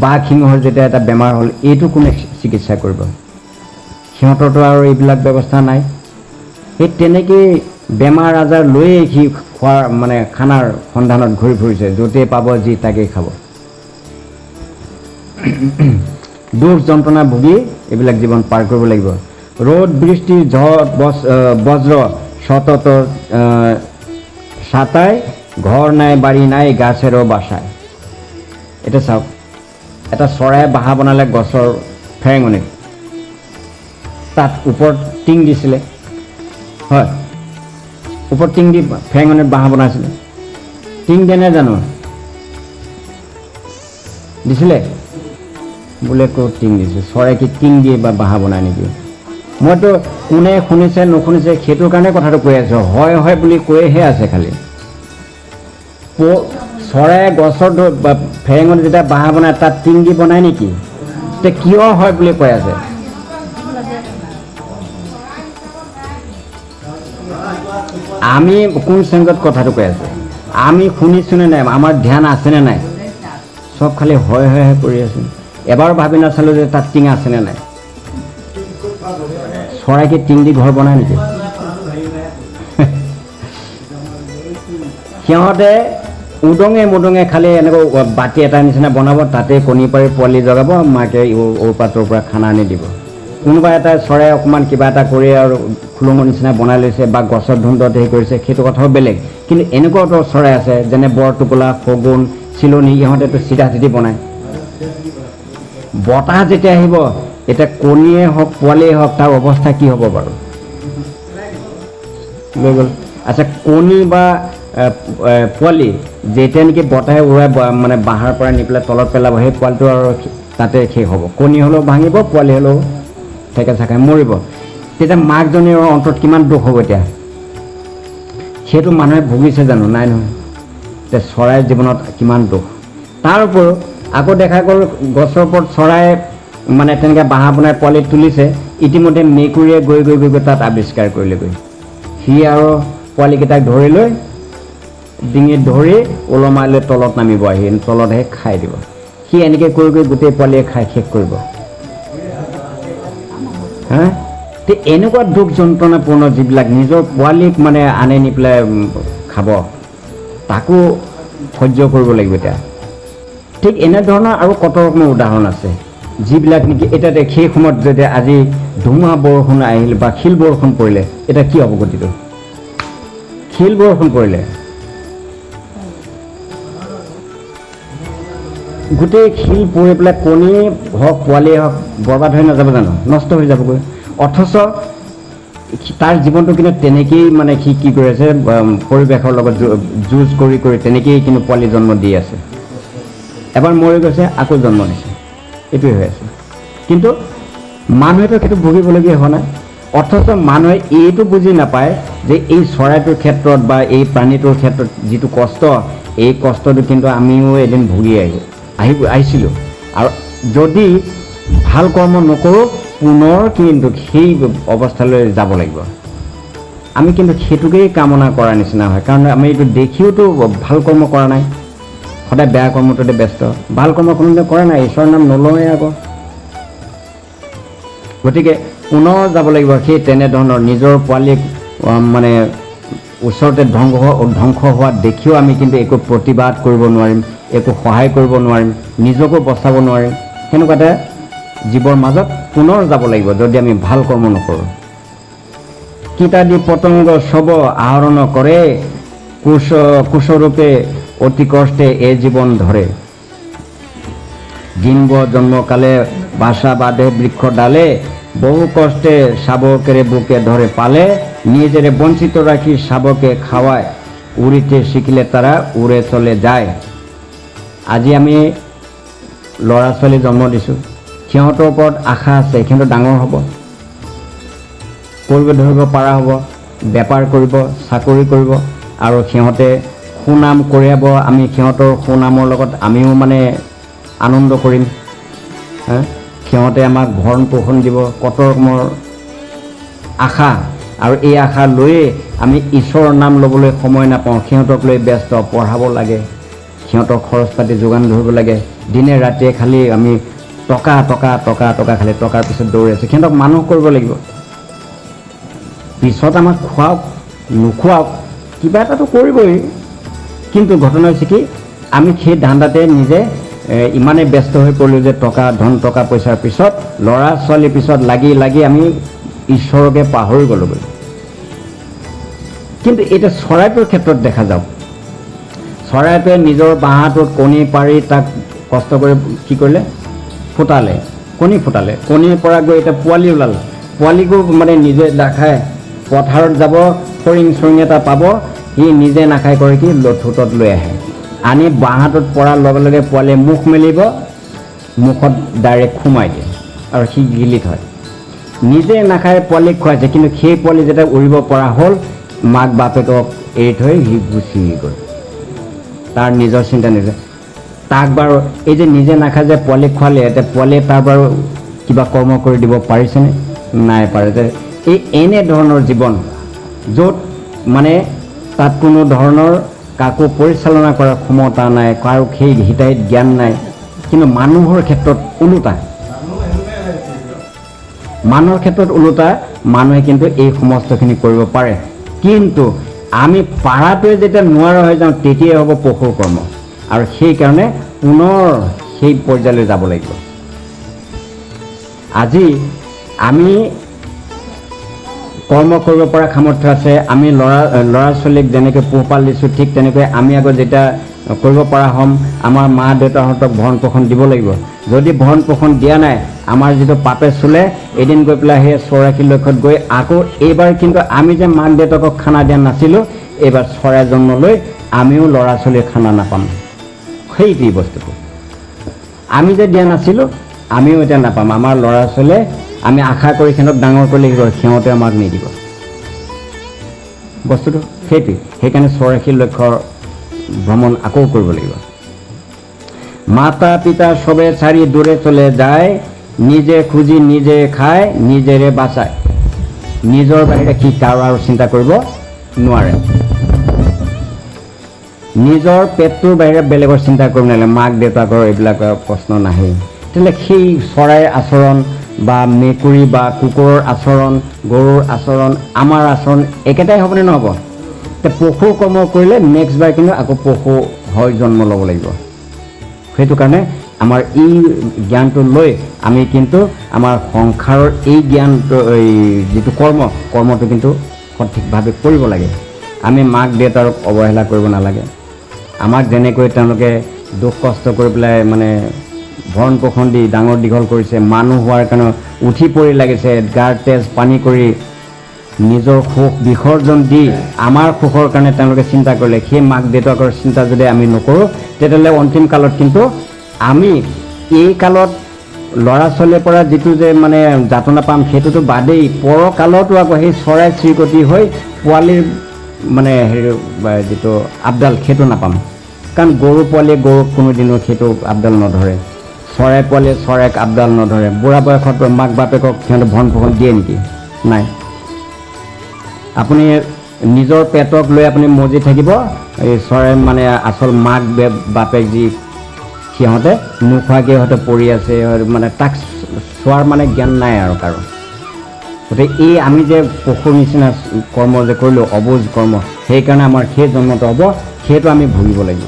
বাঘ সিংহৰ যেতিয়া এটা বেমাৰ হ'ল এইটো কোনে চিকিৎসা কৰিব সিহঁতৰতো আৰু এইবিলাক ব্যৱস্থা নাই সেই তেনেকেই বেমাৰ আজাৰ লৈয়ে সি খোৱাৰ মানে খানাৰ সন্ধানত ঘূৰি ফুৰিছে য'তেই পাব যি তাকেই খাব দুখ যন্ত্ৰণা ভুগি এইবিলাক জীৱন পাৰ কৰিব লাগিব ৰ'দ বৃষ্টি ঝড় বজ্ৰ সতত ছাটাই ঘৰ নাই বাৰী নাই গাছেৰো বাসায় এটা চাওক এটা চৰাই বাহা বনালে গছৰ ফেৰেঙনিত তাত ওপৰত টিং দিছিলে হয় ওপৰত টিং দি ফেৰেঙনিত বাহা বনাইছিলে টিং দেনে জানো দিছিলে বোলে ক'ত টিং দিছে চৰাই কি টিং দিয়ে বা বাহা বনায় নেকি মইতো কোনে শুনিছে নুশুনিছে সেইটোৰ কাৰণে কথাটো কৈ আছোঁ হয় হয় বুলি কৈহে আছে খালি চৰাই গছৰ ফেৰেঙনিত যেতিয়া বাহা বনায় তাত টিং দি বনায় নেকি এতিয়া কিয় হয় বুলি কৈ আছে আমি কোন শ্ৰেণীত কথাটো কৈ আছোঁ আমি শুনিছোঁনে নাই আমাৰ ধ্যান আছেনে নাই চব খালি হয় হয়হে কৰি আছোঁ এবাৰ ভাবি নাচালোঁ যে তাত টিং আছেনে নাই চৰাইকে টিং দি ঘৰ বনায় নেকি সিহঁতে উদঙে মুদঙে খালি এনেকৈ বাতি এটা নিচিনা বনাব তাতে কণী পাৰি পোৱালি জগাব মাকে ওৰপাতৰ পৰা খানা আনি দিব কোনোবা এটা চৰাই অকণমান কিবা এটা কৰি আৰু খুলুঙৰ নিচিনা বনাই লৈছে বা গছৰ ধুন্দত হেৰি কৰিছে সেইটো কথাও বেলেগ কিন্তু এনেকুৱাও চৰাই আছে যেনে বৰটোকোলা শগুন চিলনি ইহঁতেতো চিধা চিধি বনায় বতাহ যেতিয়া আহিব এতিয়া কণীয়ে হওক পোৱালিয়ে হওক তাৰ অৱস্থা কি হ'ব বাৰু লৈ গ'ল আচ্ছা কণী বা পোৱালি যেতিয়া নেকি বতাহে উৰাই মানে বাঁহৰ পৰা নি পেলাই তলত পেলাব সেই পোৱালিটো আৰু তাতে শেষ হ'ব কণী হ'লেও ভাঙিব পোৱালি হ'লেও থেকেচা খাই মৰিব তেতিয়া মাকজনীৰ অন্তৰত কিমান দুখ হ'ব এতিয়া সেইটো মানুহে ভুগিছে জানো নাই নহয় যে চৰাইৰ জীৱনত কিমান দুখ। তাৰ উপৰিও আকৌ দেখা গ'ল গছৰ ওপৰত চৰাই মানে তেনেকৈ বাঁহ বনাই পোৱালি তুলিছে, ইতিমধ্যে মেকুৰীয়ে গৈ গৈ গৈ গৈ তাত আৱিষ্কাৰ কৰিলেগৈ। সি আৰু পোৱালিকেইটাক ধৰি লৈ ডিঙিত ধৰি ওলমাই লৈ তলত নামিব, আহি তলতহে খাই দিব। সি এনেকৈ কৰি কৰি গোটেই পোৱালিয়ে খাই শেষ কৰিব। হা, তো এনেকুৱা দুখ যন্ত্ৰণাপূৰ্ণ যিবিলাক নিজৰ পোৱালিক মানে আনি নি পেলাই খাব, তাকো সহ্য কৰিব লাগিব এতিয়া। ঠিক এনেধৰণৰ আৰু কত ৰকমৰ উদাহৰণ আছে যিবিলাক নেকি এতিয়া সেই সময়ত যদি আজি ধুমুহা বৰষুণ আহিল বা শিল বৰষুণ পৰিলে, এতিয়া কি হ'ব গতিটো? শিল বৰষুণ পৰিলে গোটেই শিল পৰি পেলাই কণী হওক পোৱালিয়ে হওক বৰবাদ হৈ নাযাব জানো? নষ্ট হৈ যাবগৈ। অথচ তাৰ জীৱনটো কিন্তু তেনেকেই মানে সি কি কৰি আছে, পৰিৱেশৰ লগত যুঁজ কৰি কৰি তেনেকেই কিন্তু পোৱালি জন্ম দি আছে। এবাৰ মৰি গৈছে, আকৌ জন্ম দিছে, এইটোৱে হৈ আছে। কিন্তু মানুহেতো সেইটো ভুগিবলগীয়া হোৱা নাই। অথচ মানুহে এইটো বুজি নাপায় যে এই চৰাইটোৰ ক্ষেত্ৰত বা এই প্ৰাণীটোৰ ক্ষেত্ৰত যিটো কষ্ট, এই কষ্টটো কিন্তু আমিও এদিন ভুগি আহিছিলোঁ। আৰু যদি ভাল কৰ্ম নকৰোঁ পুনৰ কিন্তু সেই অৱস্থালৈ যাব লাগিব। আমি কিন্তু সেইটোকেই কামনা কৰাৰ নিচিনা হয়, কাৰণ আমি এইটো দেখিওতো ভাল কৰ্ম কৰা নাই, সদায় বেয়া কৰ্মটোতে ব্যস্ত। ভাল কৰ্ম কোনোদিনে কৰা নাই, ঈশ্বৰৰ নাম নলওঁৱে আকৌ। গতিকে পুনৰ যাব লাগিব সেই তেনেধৰণৰ নিজৰ পোৱালিক মানে ওচৰতে ধ্বংস হোৱা দেখিও আমি কিন্তু একো প্ৰতিবাদ কৰিব নোৱাৰিম, একো সহায় কৰিব নোৱাৰিম, নিজকো বচাব নোৱাৰিম। সেনেকুৱাতে জীৱৰ মাজত পুনৰ যাব লাগিব যদি আমি ভাল কৰ্ম নকৰোঁ। কীটাদি পতংগ সব আহৰণ কৰে, কুশৰূপে অতি কষ্টে এ জীৱন ধৰে। জিম্ব জন্মকালে বাসা বাঁধে বৃক্ষ ডালে, বহু কষ্টে শাবকের বুকে ধরে পালে, নিজেরে বঞ্চিত রাখি শাবকে খাওয়ায়, উড়িতে শিখিলে তারা উড়ে চলে যায়। আজি আমি ল'ৰা ছোৱালী জন্ম দিছোঁ, সিহঁতৰ ওপৰত আশা আছে সিহঁত ডাঙৰ হ'ব, কৰিব ধৰিব পৰা হ'ব, বেপাৰ কৰিব, চাকৰি কৰিব, আৰু সিহঁতে সুনাম কঢ়িয়াব। আমি সিহঁতৰ সুনামৰ লগত আমিও মানে আনন্দ কৰিম। সিহঁতে আমাক ভৰণ পোষণ দিব, কত ৰকমৰ আশা। আৰু এই আশা লৈয়ে আমি ঈশ্বৰৰ নাম ল'বলৈ সময় নাপাওঁ, সিহঁতক লৈ ব্যস্ত, পঢ়াব লাগে, সিহঁতৰ খৰচ পাতি যোগান ধৰিব লাগে। দিনে ৰাতিয়ে খালি আমি টকা টকা টকা টকা খালি টকাৰ পিছত দৌৰি আছোঁ। সিহঁতক মানুহ কৰিব লাগিব, পিছত আমাক খুৱাওক নোখোৱাওক কিবা এটাতো কৰিবই। কিন্তু ঘটনা হৈছে কি, আমি সেই ধান্দাতে নিজে ইমানেই ব্যস্ত হৈ পৰিলোঁ যে টকা পইচাৰ পিছত, ল'ৰা ছোৱালীৰ পিছত লাগি লাগি আমি ঈশ্বৰকে পাহৰি গ'লোগৈ। কিন্তু এতিয়া চৰাইটোৰ ক্ষেত্ৰত দেখা যাওক, চৰাইটোৱে নিজৰ বাঁহটোত কণী পাৰি তাক কষ্ট কৰি কি কৰিলে, ফুটালে, কণী ফুটালে, কণীৰ পৰা গৈ এতিয়া পোৱালি ওলালে। পোৱালিকো মানে নিজে নাখায়, পথাৰত যাব ফৰিং চৰিং এটা পাব, সি নিজে নাখায় কৰে কি ঠোঁটত লৈ আহে, আনি বাঁহটোত পৰাৰ লগে লগে পোৱালিয়ে মুখ মেলিব, মুখত ডাইৰেক্ট সোমাই দিয়ে আৰু সি গিলি থয়। নিজে নাখায় পোৱালিক খুৱাইছে, কিন্তু সেই পোৱালি যেতিয়া উৰিব পৰা হ'ল, মাক বাপেকক এৰি থৈ সি গুচি গ'ল, তাৰ নিজৰ চিন্তা নিজে। তাক বাৰু এই যে নিজে নাখায় যে পোৱালিক খোৱালে, এতিয়া পোৱালিয়ে তাৰ বাৰু কিবা কৰ্ম কৰি দিব পাৰিছেনে? নাই পাৰে। যে এই এনেধৰণৰ জীৱন য'ত মানে তাত কোনো ধৰণৰ কাকো পৰিচালনা কৰাৰ ক্ষমতা নাই, কাৰো সেই হিতাহিত জ্ঞান নাই। কিন্তু মানুহৰ ক্ষেত্ৰত ওলোটা, মানুহে কিন্তু এই সমস্তখিনি কৰিব পাৰে। কিন্তু আমি পাৰাটোৱে যেতিয়া নোৱাৰা হৈ যাওঁ, তেতিয়াই হ'ব পশুৰ কৰ্ম। আৰু সেইকাৰণে পুনৰ সেই পৰ্যায়লৈ যাব লাগিব। আজি আমি কৰ্ম কৰিব পৰা সামৰ্থ্য আছে, আমি ল'ৰা ছোৱালীক যেনেকৈ পোহপাল দিছোঁ, ঠিক তেনেকৈ আমি আগত যেতিয়া কৰিব পৰা হ'ম, আমাৰ মা দেউতাহঁতক ভৰণ পোষণ দিব লাগিব। যদি ভৰণ পোষণ দিয়া নাই, আমাৰ যিটো পাপে চুলে, এদিন গৈ পেলাই সেই 84 লক্ষত গৈ আকৌ এইবাৰ কিন্তু আমি যে মাক দেউতাকক খানা দিয়া নাছিলোঁ, এইবাৰ চৰাই জন্ম লৈ আমিও ল'ৰা ছোৱালীৰ খানা নাপাম। সেইটোৱেই বস্তুটো, আমি যে দিয়া নাছিলোঁ আমিও এতিয়া নাপাম। আমাৰ ল'ৰা ছোৱালীয়ে আমি আশা কৰি সিহঁতক ডাঙৰ কৰি লাগিব, সিহঁতে আমাক নিদিব। বস্তুটো সেইটোৱেই। সেইকাৰণে 84 লক্ষৰ ভ্ৰমণ আকৌ কৰিব লাগিব। মাতা পিতা সবে ছাড়ি দূৰে চলে যায়, নিজে খুঁজি নিজে খায়, নিজেৰে বাঁচায়। নিজৰ বাহিৰে কি কাৰো আৰু চিন্তা কৰিব নোৱাৰে। নিজৰ পেটটোৰ বাহিৰে বেলেগৰ চিন্তা কৰিব নালাগে। মাক দেউতাকৰ এইবিলাকৰ প্ৰশ্ন নাহে। তেতিয়াহ'লে সেই চৰাইৰ আচৰণ বা মেকুৰী বা কুকুৰৰ আচৰণ, গৰুৰ আচৰণ, আমাৰ আচৰণ একেটাই হ'বনে নহ'ব? পশু কৰ্ম কৰিলে নেক্সট বাৰ কিন্তু আকৌ পশু হৈ জন্ম ল'ব লাগিব। সেইটো কাৰণে আমাৰ এই জ্ঞানটো লৈ আমি কিন্তু আমাৰ সংসাৰৰ এই জ্ঞানটো, এই যিটো কৰ্মটো কিন্তু সঠিকভাৱে কৰিব লাগে। আমি মাক দেউতাকক অৱহেলা কৰিব নালাগে। আমাক যেনেকৈ তেওঁলোকে দুখ কষ্ট কৰি পেলাই মানে ভৰণ পোষণ দি ডাঙৰ দীঘল কৰিছে, মানুহ হোৱাৰ কাৰণে উঠি পৰি লাগিছে, গাৰ তেজ পানী কৰি নিজৰ সুখ বিসৰ্জন দি আমাৰ সুখৰ কাৰণে তেওঁলোকে চিন্তা কৰিলে। সেই মাক দেউতাকৰ চিন্তা যদি আমি নকৰোঁ, তেতিয়াহ'লে অন্তিম কালত কিন্তু আমি এই কালত ল'ৰা ছোৱালীৰ পৰা যিটো যে মানে যাতনা পাম সেইটোতো বাদেই, পৰকালতো আকৌ সেই চৰাই চিৰিকটি হৈ পোৱালিৰ মানে হেৰি যিটো আপডাল সেইটো নাপাম। কাৰণ গৰু পোৱালীয়ে গৰুক কোনোদিনো সেইটো আপডাল নধৰে, চৰাই পোৱালীয়ে চৰাইক আপডাল নধৰে। বুঢ়া বয়সত মাক বাপেকক সিহঁতে ভৰণ পোষণ দিয়ে নেকি? নাই। আপুনি নিজৰ পেটক লৈ আপুনি মজি থাকিব, এই চৰাই মানে আচল মাক বাপেক যি সিহঁতে নোখোৱাকৈ হয়তো পৰি আছে, মানে তাক চোৱাৰ মানে জ্ঞান নাই আৰু কাৰো। গতিকে এই আমি যে পশুৰ নিচিনা কৰ্ম যে কৰিলোঁ, অবুজ কৰ্ম, সেইকাৰণে আমাৰ সেই জন্মটো হ'ব, সেইটো আমি ভুগিব লাগিব।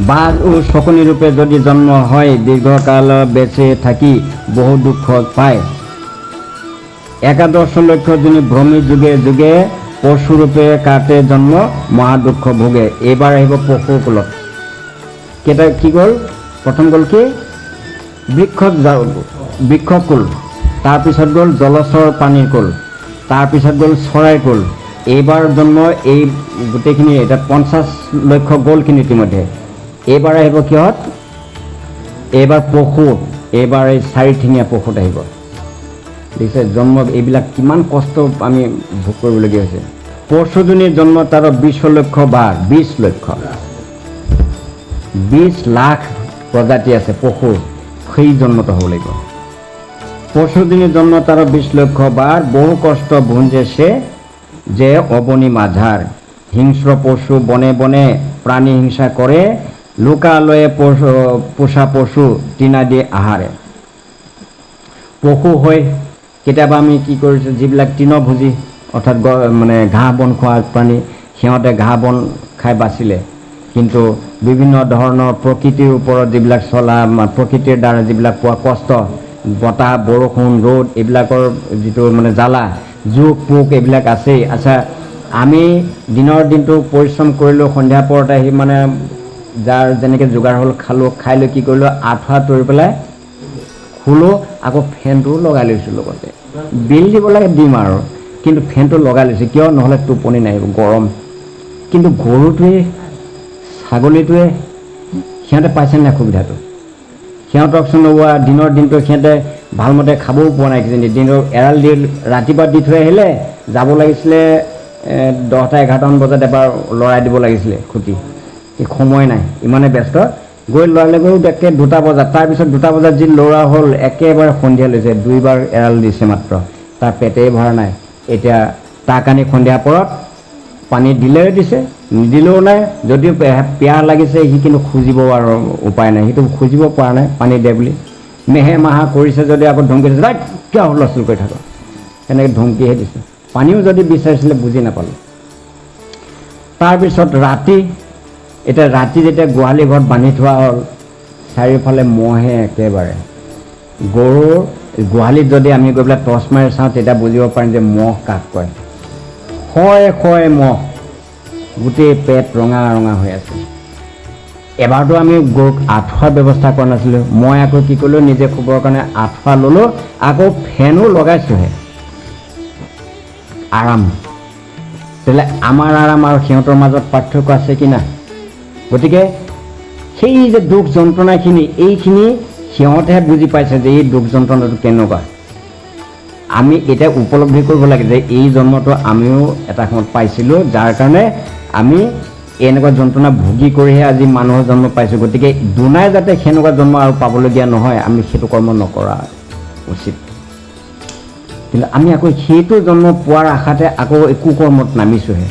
বাঘ ও শকুনি ৰূপে যদি জন্ম হয়, দীৰ্ঘকাল বেঁচে থাকি বহু দুঃখ পায়। একাদশ লক্ষ যোনি ভ্ৰমি যুগে যুগে পশুৰূপে কাটে জন্ম, মহা দুঃখ ভোগে। এইবাৰ আহিব পশুৰ কুলত। কেইটা কি গ'ল? প্ৰথম গ'ল কি? বৃক্ষ কুল, তাৰপিছত গ'ল জলচৰ পানীৰ কুল, তাৰপিছত গ'ল চৰাইৰ কুল। এইবাৰ জন্ম এই গোটেইখিনি এতিয়া 50 লক্ষ গ'ল কিন্তু ইতিমধ্যে। এইবাৰ আহিব কিহত? এইবাৰ পশু, এইবাৰ এই 4 পশুত আহিব। দেখিছে জন্ম এইবিলাক কিমান কষ্ট আমি ভোগ কৰিবলগীয়া হৈছে। পশুজনীৰ জন্ম তাৰ 20 লক্ষ বাৰ, 20 লক্ষ, 20 লাখ প্ৰজাতি আছে পশুৰ, সেই জন্মটো হ'ব লাগিব। পশুজনীৰ জন্ম তাৰ 20 লক্ষ বাৰ, বহু কষ্ট ভুঞ্জে সে যে অবনী মাঝার। হিংস্র পশু বনে বনে প্রাণী হিংসা করে, লোকালয়ে পোষা পশু তৃণা দিয়ে আহারে। পশু হৈ কেতিয়াবা আমি কি কৰিছোঁ, যিবিলাক তৃণভোজী অৰ্থাৎ মানে ঘাঁহ বন খোৱা প্ৰাণী, সিহঁতে ঘাঁহ বন খাই বাচিলে। কিন্তু বিভিন্ন ধৰণৰ প্ৰকৃতিৰ ওপৰত যিবিলাক চলা, প্ৰকৃতিৰ দ্বাৰা যিবিলাক পোৱা কষ্ট, বতাহ বৰষুণ ৰ'দ এইবিলাকৰ যিটো মানে জ্বালা, জোক পোক এইবিলাক আছেই। আচ্ছা, আমি দিনৰ দিনটো পৰিশ্ৰম কৰিলোঁ, সন্ধিয়া পৰত আহি মানে যাৰ যেনেকৈ যোগাৰ হ'ল খালোঁ, খাই লৈ কি কৰিলোঁ, আঁঠুৱা তৰি পেলাই শুলোঁ, আকৌ ফেনটোও লগাই লৈছোঁ লগতে। বিল দিব লাগে দিম আৰু, কিন্তু ফেনটো লগাই লৈছোঁ কিয়? নহ'লে টোপনি নাহিব, গৰম। কিন্তু গৰুটোৱে ছাগলীটোৱে সিহঁতে পাইছে নাই সুবিধাটো? সিহঁতকচোন লগোৱা দিনৰ দিনটো সিহঁতে ভালমতে খাবও পোৱা নাই কিজানি। দিনৰ এৰাল দি ৰাতিপুৱা দি থৈ আহিলে, যাব লাগিছিলে 10টা 11টামান বজাত এবাৰ লৰাই দিব লাগিছিলে খুটি, সময় নাই, ইমানে ব্যস্ত। গৈ লৰালে গৈ একে 2টা বজাত, তাৰপিছত 2টা বজাত যি লৰা হ'ল একেবাৰে সন্ধিয়া লৈছে, 2বাৰ এৰাল দিছে মাত্ৰ, তাৰ পেটেই ভৰা নাই। এতিয়া তাক আনি সন্ধিয়া পৰত পানী দিলেও দিছে, নিদিলেও নাই। যদিও পিয়াহ লাগিছে, সি কিন্তু খুজিব আৰু উপায় নাই, সিটো খুজিব পৰা নাই পানী দে বুলি। মেহে মাহা কৰিছে যদি আকৌ ধমকি দিছে, তাই কিয় হুলস্থুল কৰি থাক, তেনেকৈ ধমকিহে দিছে। পানীও যদি বিচাৰিছিলে বুজি নাপালোঁ। তাৰপিছত ৰাতি, এতিয়া ৰাতি যেতিয়া গোহালি ঘৰত বান্ধি থোৱা হ'ল, চাৰিওফালে মহে একেবাৰে। গৰুৰ গোহালিত যদি আমি গৈ পেলাই টৰ্চ মাৰি চাওঁ, তেতিয়া বুজিব পাৰিম যে মহ কাক কয়। শয়ে মহ, গোটেই পেট ৰঙা ৰঙা হৈ আছে। এবাৰতো আমি গৰুক আঁঠুৱাৰ ব্যৱস্থা কৰা নাছিলোঁ। মই আকৌ কি কৰিলোঁ, নিজে শুবৰ কাৰণে আঁঠুৱা ল'লোঁ, আকৌ ফেনো লগাইছোঁহে, আৰাম। তেতিয়াহ'লে আমাৰ আৰাম আৰু সিহঁতৰ মাজত পাৰ্থক্য আছে কি না? গতিকে সেই যে দুখ যন্ত্ৰণাখিনি, এইখিনি সিহঁতেহে বুজি পাইছে যে এই দুখ যন্ত্ৰণাটো কেনেকুৱা। আমি এতিয়া উপলব্ধি কৰিব লাগে যে এই জন্মটো আমিও এটা সময়ত পাইছিলোঁ, যাৰ কাৰণে আমি এনেকুৱা যন্ত্ৰণা ভুগি কৰিহে আজি মানুহৰ জন্ম পাইছোঁ। গতিকে দুনাই যাতে সেনেকুৱা জন্ম আৰু পাবলগীয়া নহয়, আমি সেইটো কৰ্ম নকৰা উচিত। কিন্তু আমি আকৌ সেইটো জন্ম পোৱাৰ আশাতে আকৌ একো কৰ্মত নামিছোঁহে।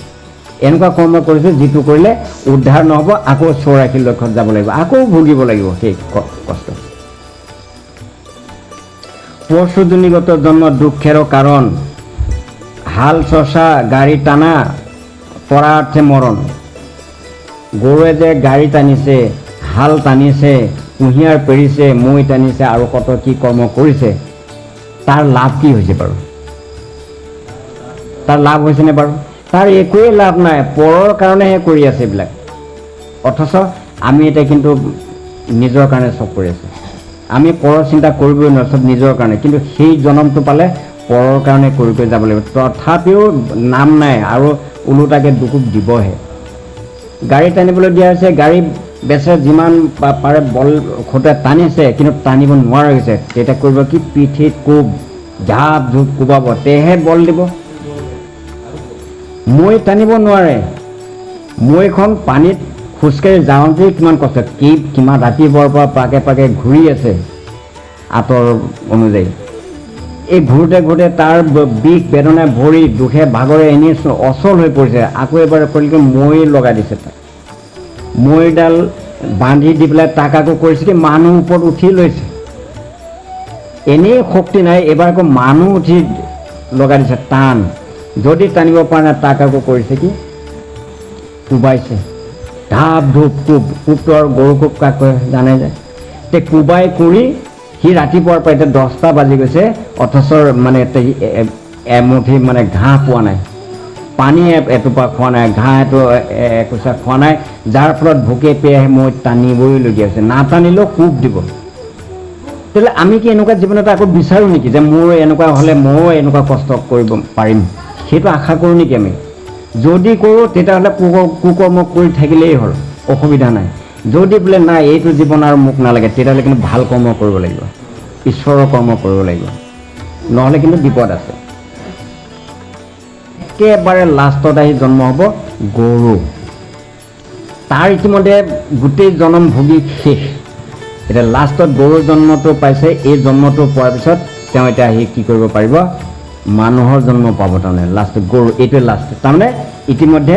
এনেকুৱা কৰ্ম কৰিছোঁ যিটো কৰিলে উদ্ধাৰ নহ'ব, আকৌ 84 লক্ষত যাব লাগিব, আকৌ ভুগিব লাগিব সেই কষ্ট। পৰশুজনিগত জন্ম দুখেৰো কাৰণ, হাল চচা গাড়ী টানা পৰাৰ্থে মৰণ। গৰুৱে যে গাড়ী টানিছে, হাল টানিছে, কুঁহিয়াৰ পেৰিছে, মৈ টানিছে আৰু কত কি কৰ্ম কৰিছে, তাৰ লাভ কি হৈছে বাৰু? তাৰ লাভ হৈছেনে বাৰু? তাৰ একোৱেই লাভ নাই, পৰৰ কাৰণেহে কৰি আছে এইবিলাক। অথচ আমি এতিয়া কিন্তু নিজৰ কাৰণে চব কৰি আছোঁ। আমি পৰৰ চিন্তা কৰিবই নোৱাৰোঁ, চব নিজৰ কাৰণে। কিন্তু সেই জনমটো পালে পৰৰ কাৰণে কৰি কৰি যাব লাগিব। তথাপিও নাম নাই আৰু ওলোটাকে দুকুপ দিবহে। গাড়ী টানিবলৈ দিয়া হৈছে, গাড়ী বেচে যিমান পাৰে বল খটুৱাই টানিছে, কিন্তু টানিব নোৱাৰা হৈছে। তেতিয়া কৰিব কি? পিঠিত কোব, ঝাপ ঝুপ কোবাব, তেহে বল দিব। মৈ টানিব নোৱাৰে। মৈখন পানীত খোজকাঢ়ি যাওঁতেই কিমান কষ্ট, কিমান ৰাতিপুৱাৰ পৰা পাকে পাকে ঘূৰি আছে আঁতৰ অনুযায়ী। এই ঘূৰোতে ঘূৰোতে তাৰ বিষ বেদনাই ভৰি দুখে ভাগৰে এনেই অচল হৈ পৰিছে। আকৌ এবাৰ কৰিলে মৈ লগাই দিছে তাক। মৈডাল বান্ধি দি পেলাই তাক আকৌ কৰিছে কি? মানুহ ওপৰত উঠি লৈছে। এনেই শক্তি নাই, এইবাৰ আকৌ মানুহ উঠি লগাই দিছে টান। যদি টানিব পৰা নাই, তাক আকৌ কৰিছে কি? কোবাইছে। ঢাপ ধূপ কোব। কোবটো আৰু গৰু কোব কাক কয় জানে যে? তে কোবাই কৰি সি ৰাতিপুৱাৰ পৰা এতিয়া 10টা বাজি গৈছে, অথচ মানে এমুঠি মানে ঘাঁহ পোৱা নাই, পানী এটোপা খোৱা নাই, ঘাঁহ একোচা খোৱা নাই, যাৰ ফলত ভোকে পেয়াহে মই টানিবইলগীয়া হৈছে। নাটানিলেও কোব দিব। তেতিয়াহ'লে আমি কি এনেকুৱা জীৱনত আকৌ বিচাৰোঁ নেকি যে মোৰ এনেকুৱা হ'লে ময়ো এনেকুৱা কষ্ট কৰিব পাৰিম? সেইটো আশা কৰোঁ নেকি আমি? যদি কৰোঁ তেতিয়াহ'লে কুকৰ্ম কৰি থাকিলেই হ'ল, অসুবিধা নাই। যদি বোলে নাই এইটো জীৱন আৰু মোক নালাগে, তেতিয়াহ'লে কিন্তু ভাল কৰ্ম কৰিব লাগিব, ঈশ্বৰৰ কৰ্ম কৰিব লাগিব, নহ'লে কিন্তু বিপদ আছে। একেবাৰে লাষ্টত আহি জন্ম হ'ব গৰু। তাৰ ইতিমধ্যে গোটেই জন্ম ভোগী শেষ। এতিয়া লাষ্টত গৰুৰ জন্মটো পাইছে। এই জন্মটো পোৱাৰ পিছত তেওঁ এতিয়া আহি কি কৰিব পাৰিব? মানুহৰ জন্ম পাব। তাৰমানে লাষ্টত গৰু, এইটোৱে লাষ্ট। তাৰমানে ইতিমধ্যে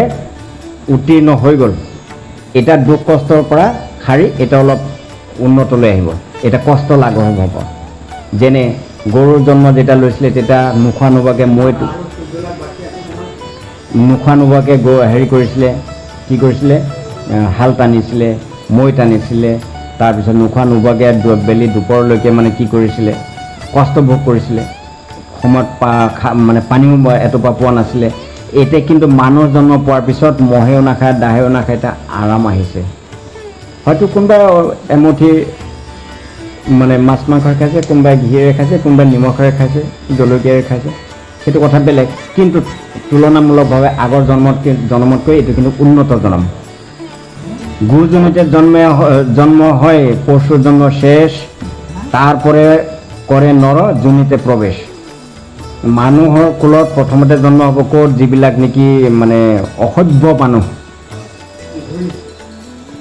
উত্তীৰ্ণ হৈ গ'ল। এতিয়া দুখ কষ্টৰ পৰা সাৰি এতিয়া অলপ উন্নতলৈ আহিব। এতিয়া কষ্ট লাঘৱ হ'ব। যেনে গৰুৰ জন্ম যেতিয়া লৈছিলে, তেতিয়া নোখোৱা নোবোৱাকৈ হেৰি কৰিছিলে, কি কৰিছিলে? হাল টানিছিলে, মৈ টানিছিলে। তাৰপিছত নোখোৱা নোবোৱাকৈ বেলি দুপৰলৈকে মানে কি কৰিছিলে? কষ্ট ভোগ কৰিছিলে। সময়ত মানে পানীও এটোপা পোৱা নাছিলে। এতিয়া কিন্তু মানুহ জন্ম পোৱাৰ পিছত মহেও নাখায়, দাহেও নাখায়, এটা আৰাম আহিছে। হয়তো কোনোবাই এমুঠি মানে মাছ মাংসৰে খাইছে, কোনোবাই ঘিৰে খাইছে, কোনোবাই নিমখেৰে খাইছে, জলকীয়াৰে খাইছে, সেইটো কথা বেলেগ। কিন্তু তুলনামূলকভাৱে আগৰ জন্মতকৈ এইটো কিন্তু উন্নত জন্ম। গুৰুজনিতে জন্ম হয়, পশুৰ জন্ম শেষ, তাৰপৰে কৰে নৰ যোনিতে প্ৰৱেশ। মানুহৰ কুলত প্ৰথমতে জন্ম হ'ব ক'ত? যিবিলাক নেকি মানে অসভ্য মানুহ,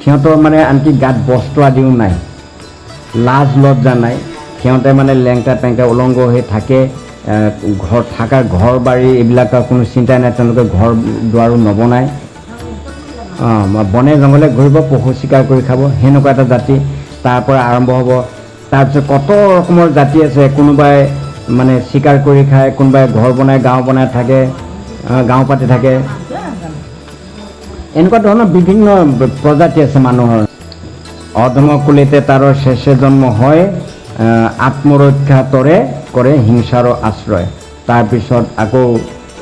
সিহঁতৰ মানে আনকি গাত বস্ত্ৰ আদিও নাই, লাজ লজ্জা নাই, সিহঁতে মানে লেংটা পেংটা উলংগ হৈ থাকে। ঘৰ বাৰী এইবিলাকৰ কোনো চিন্তা নাই, তেওঁলোকে ঘৰ দুৱাৰো নবনায়, বনে জংঘলে ঘূৰিব, পশু চিকাৰ কৰি খাব, সেনেকুৱা এটা জাতি তাৰ পৰা আৰম্ভ হ'ব। তাৰপিছত কত ৰকমৰ জাতি আছে, কোনোবাই মানে চিকাৰ কৰি খায়, কোনোবাই ঘৰ বনাই গাঁও বনাই থাকে, গাঁও পাতি থাকে, এনেকুৱা ধৰণৰ বিভিন্ন প্ৰজাতি আছে মানুহৰ। অধম কুলিতে তাৰো শেষে জন্ম হয়, আত্মৰক্ষা তৰে কৰে হিংসাৰ আশ্ৰয়। তাৰপিছত আকৌ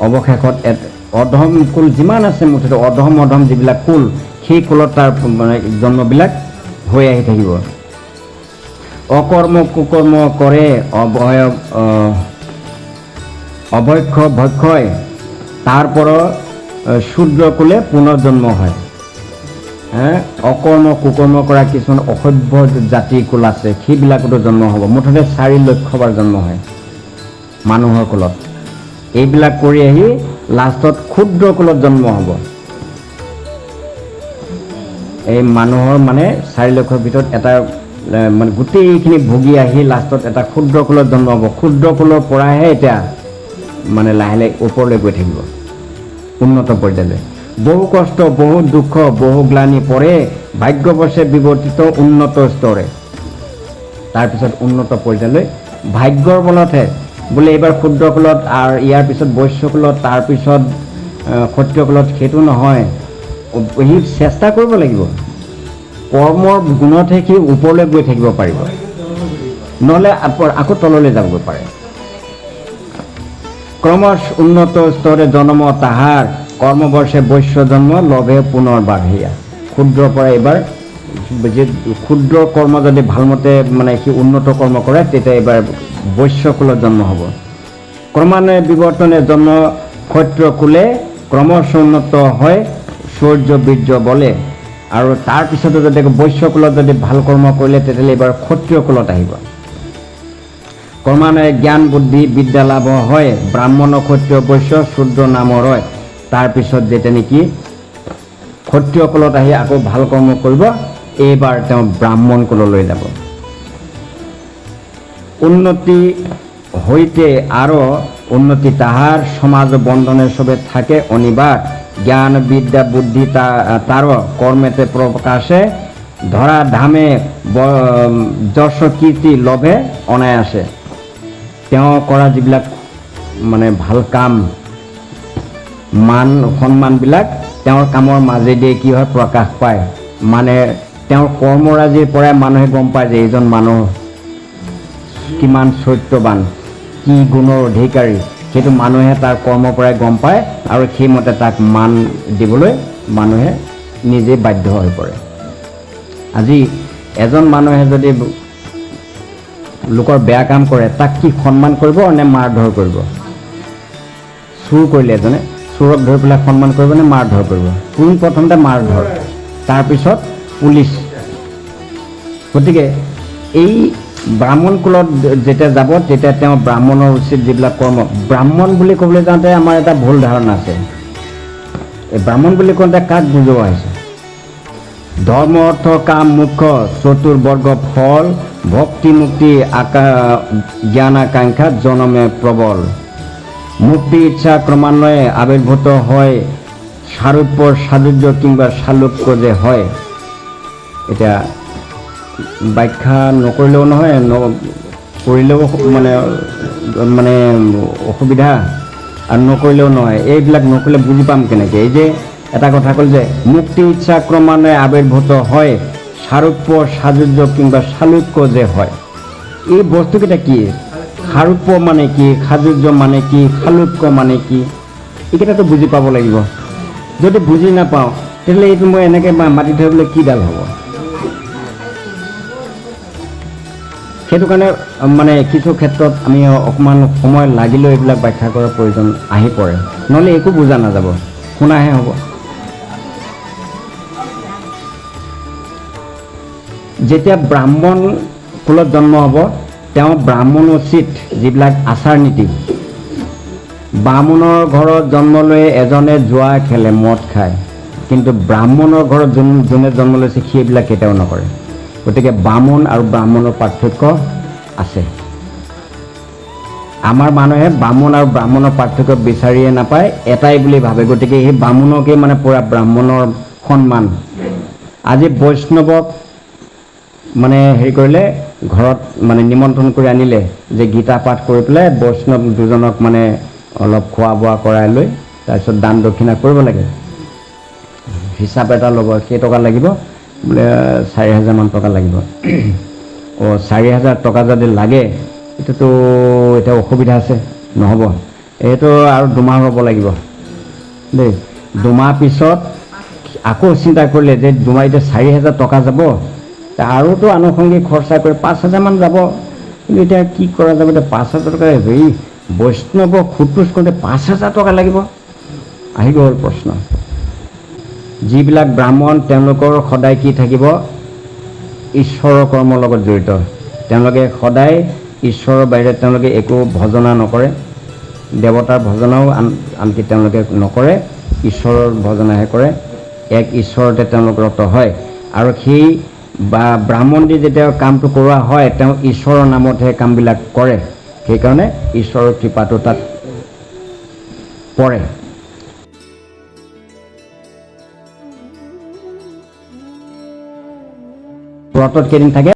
অৱশেষত অধম কুল যিমান আছে, মুঠতে অধম যিবিলাক কুল, সেই কুলত তাৰ মানে জন্মবিলাক হৈ আহি থাকিব। অকৰ্ম কুকৰ্ম কৰে অভক্ষ ভক্ষয়, তাৰপৰা শূদ্ৰ কুলে পুনৰ্জন্ম হয়। অকৰ্ম কুকৰ্ম কৰা কিছুমান অসভ্য জাতি কুল আছে, সেইবিলাকতো জন্ম হ'ব। মুঠতে 4 লক্ষ বাৰ জন্ম হয় মানুহৰ কুলত। এইবিলাক কৰি আহি লাষ্টত ক্ষুদ্ৰ কুলত জন্ম হ'ব। এই মানুহৰ মানে 4 লক্ষৰ ভিতৰত এটা মানে গোটেইখিনি ভুগি আহি লাষ্টত এটা ক্ষুদ্ৰ কুলত জন্ম হ'ব। ক্ষুদ্ৰ কুলৰ পৰাহে এতিয়া মানে লাহে লাহে ওপৰলৈ গৈ থাকিব উন্নত পৰ্যায়লৈ। বহু কষ্ট, বহু দুঃখ, বহু গ্লানি পৰে ভাগ্যবশে বিৱৰ্তিত উন্নত স্তৰে। তাৰপিছত উন্নত পৰ্যায়লৈ ভাগ্যৰ বলতহে বোলে এইবাৰ ক্ষুদ্ৰ কুলত আৰু ইয়াৰ পিছত বৈশ্য কুলত, তাৰপিছত ক্ষত্ৰিয় কুলত, সেইটো নহয়। সি চেষ্টা কৰিব লাগিব, কৰ্মৰ গুণতহে সি ওপৰলৈ গৈ থাকিব পাৰিব, নহ'লে আকৌ তললৈ যাবগৈ পাৰে। ক্ৰমশ উন্নত স্তৰে জন্ম তাহাৰ কৰ্মবৰ্ষে বৈশ্য জন্ম লভে পুনৰবাৰ। সেয়া ক্ষুদ্ৰৰ পৰা এইবাৰ যে ক্ষুদ্ৰ কৰ্ম যদি ভালমতে মানে সি উন্নত কৰ্ম কৰে তেতিয়া এইবাৰ বৈশ্য কুলত জন্ম হ'ব। ক্ৰমান্বয়ে বিৱৰ্তনে জন্ম ক্ষত্ৰিয় কুলে ক্ৰমশ উন্নত হয় সৌৰ্য বীৰ্য বলে। আৰু তাৰপিছতো যদি বৈশ্য কুলত যদি ভাল কৰ্ম কৰিলে তেতিয়াহ'লে এইবাৰ ক্ষত্ৰিয় কুলত আহিব। ক্ৰমান্বয়ে জ্ঞান বুদ্ধি বিদ্যা লাভ হয় ব্ৰাহ্মণ ক্ষত্ৰিয় বৈশ্য শূদ্ৰ নামৰ হয়। তাৰপিছত যেতিয়া নেকি ক্ষত্ৰিয় কুলত আহি আকৌ ভাল কৰ্ম কৰিব, এইবাৰ তেওঁ ব্ৰাহ্মণ কুললৈ যাব। উন্নতি হইতে আৰু উন্নতি তাহাৰ সমাজ বন্ধনে সবে থাকে অনিবাৰ। জ্ঞান বিদ্যা বুদ্ধি তাৰ কৰ্মেতে প্ৰকাশে ধৰা ধামে যশ কীৰ্তি লভে অনায়াসে। তেওঁ কৰা যিবিলাক মানে ভাল কাম, মান সন্মানবিলাক তেওঁৰ কামৰ মাজেদি কি হয় প্ৰকাশ পায়। মানে তেওঁৰ কৰ্মৰাজিৰ পৰাই মানুহে গম পায় যে এইজন মানুহ কিমান চৰিত্ৰৱান, কি গুণৰ অধিকাৰী, সেইটো মানুহে তাৰ কৰ্মৰ পৰাই গম পায় আৰু সেইমতে তাক মান দিবলৈ মানুহে নিজে বাধ্য হৈ পৰে। আজি এজন মানুহে যদি লোকৰ বেয়া কাম কৰে তাক কি সন্মান কৰিব নে মাৰ ধৰ কৰিব? চুৰ কৰিলে এজনে চোৰক ধৰি পেলাই সন্মান কৰিব নে মাৰ ধৰ কৰিব? পোনপ্ৰথমতে মাৰ ধৰ, তাৰপিছত পুলিচ। গতিকে এই ব্ৰাহ্মণ কুলত যেতিয়া যাব তেতিয়া তেওঁ ব্ৰাহ্মণৰ উচিত যিবিলাক কৰ্ম, ব্ৰাহ্মণ বুলি ক'বলৈ যাওঁতে আমাৰ এটা ভুল ধাৰণা আছে। এই ব্ৰাহ্মণ বুলি কওঁতে কাক বুজোৱা হৈছে? ধৰ্ম অৰ্থ কাম মুখ্য চতুৰ্বৰ্গ ফল ভক্তি মুক্তি জ্ঞান আকাংক্ষা জনমে প্ৰবল। মুক্তি ইচ্ছা ক্ৰমান্বয়ে আবিৰ্ভূত হয় সাৰূপ্য সাযুজ্য কিংবা শালুক্য যে হয়। এতিয়া ব্যাখ্যা নকৰিলেও নহয়, কৰিলেও মানে অসুবিধা, আৰু নকৰিলেও নহয়। এইবিলাক নকৰিলে বুজি পাম কেনেকৈ? এই যে এটা কথা ক'ল যে মুক্তি ইচ্ছা ক্ৰমান্বয়ে আবিৰ্ভূত হয় সাৰূপ্য সাযুজ্য কিংবা শালুক্য যে হয়। এই বস্তুকেইটা কি? সাৰূপ্য মানে কি, সাযুজ্য মানে কি, শালুক্য মানে কি, এইকেইটাতো বুজি পাব লাগিব। যদি বুজি নাপাওঁ তেতিয়াহ'লে এইটো মই এনেকৈ মাতি ধৰিবলৈ কিডাল হ'ব? সেইটো কাৰণে মানে কিছু ক্ষেত্ৰত আমি অকণমান সময় লাগিলেও এইবিলাক ব্যাখ্যা কৰাৰ প্ৰয়োজন আহি পৰে, নহ'লে একো বুজা নাযাব, শুনাহে হ'ব। যেতিয়া ব্ৰাহ্মণ কুলত জন্ম হ'ব তেওঁ ব্ৰাহ্মণোচিত যিবিলাক আচাৰ নীতি, বামুণৰ ঘৰত জন্ম লৈ এজনে জুৱা খেলে মদ খায়, কিন্তু ব্ৰাহ্মণৰ ঘৰত যোনে জন্ম লৈছে সেইবিলাক কেতিয়াও নকৰে। গতিকে বামুণ আৰু ব্ৰাহ্মণৰ পাৰ্থক্য আছে। আমাৰ মানুহে বামুণ আৰু ব্ৰাহ্মণৰ পাৰ্থক্য বিচাৰিয়ে নাপায়, এটাই বুলি ভাবে। গতিকে সেই বামুণকে মানে পূৰা ব্ৰাহ্মণৰ সন্মান। আজি বৈষ্ণৱক মানে হেৰি কৰিলে, ঘৰত মানে নিমন্ত্ৰণ কৰি আনিলে যে গীতা পাঠ কৰি পেলাই বৈষ্ণৱ দুজনক মানে অলপ খোৱা বোৱা কৰাই লৈ তাৰপিছত দান দক্ষিণা কৰিব লাগে, হিচাপ এটা ল'ব, কেইটকা লাগিব বোলে 4,000 মান টকা লাগিব। 4,000 টকা যদি লাগে এইটোতো এতিয়া অসুবিধা আছে, নহ'ব, এইটো আৰু 2 মাহ ৰ'ব লাগিব দেই। 2 মাহ পিছত আকৌ চিন্তা কৰিলে যে 2 মাহ এতিয়া 4,000 টকা যাব, আৰুতো আনুষংগিক খৰচা কৰি 5,000 মান যাব, কিন্তু এতিয়া কি কৰা যাব? এতিয়া 5,000 টকা হেৰি বৈষ্ণৱক সোধপোছ কৰোঁতে 5,000 টকা লাগিব, আহি গ'ল প্ৰশ্ন। যিবিলাক ব্ৰাহ্মণ তেওঁলোকৰ সদায় কি থাকিব? ঈশ্বৰৰ কৰ্মৰ লগত জড়িত। তেওঁলোকে সদায় ঈশ্বৰৰ বাহিৰে তেওঁলোকে একো ভজনা নকৰে, দেৱতাৰ ভজনাও আনকি তেওঁলোকে নকৰে, ঈশ্বৰৰ ভজনাহে কৰে। এক ঈশ্বৰতে তেওঁলোক ৰত হয়। আৰু সেই ব্ৰাহ্মণ দি যেতিয়া কামটো কৰোৱা হয় তেওঁ ঈশ্বৰৰ নামতহে কামবিলাক কৰে সেইকাৰণে ঈশ্বৰৰ কৃপাটো তাত পৰে ব্ৰতত কেইদিন থাকে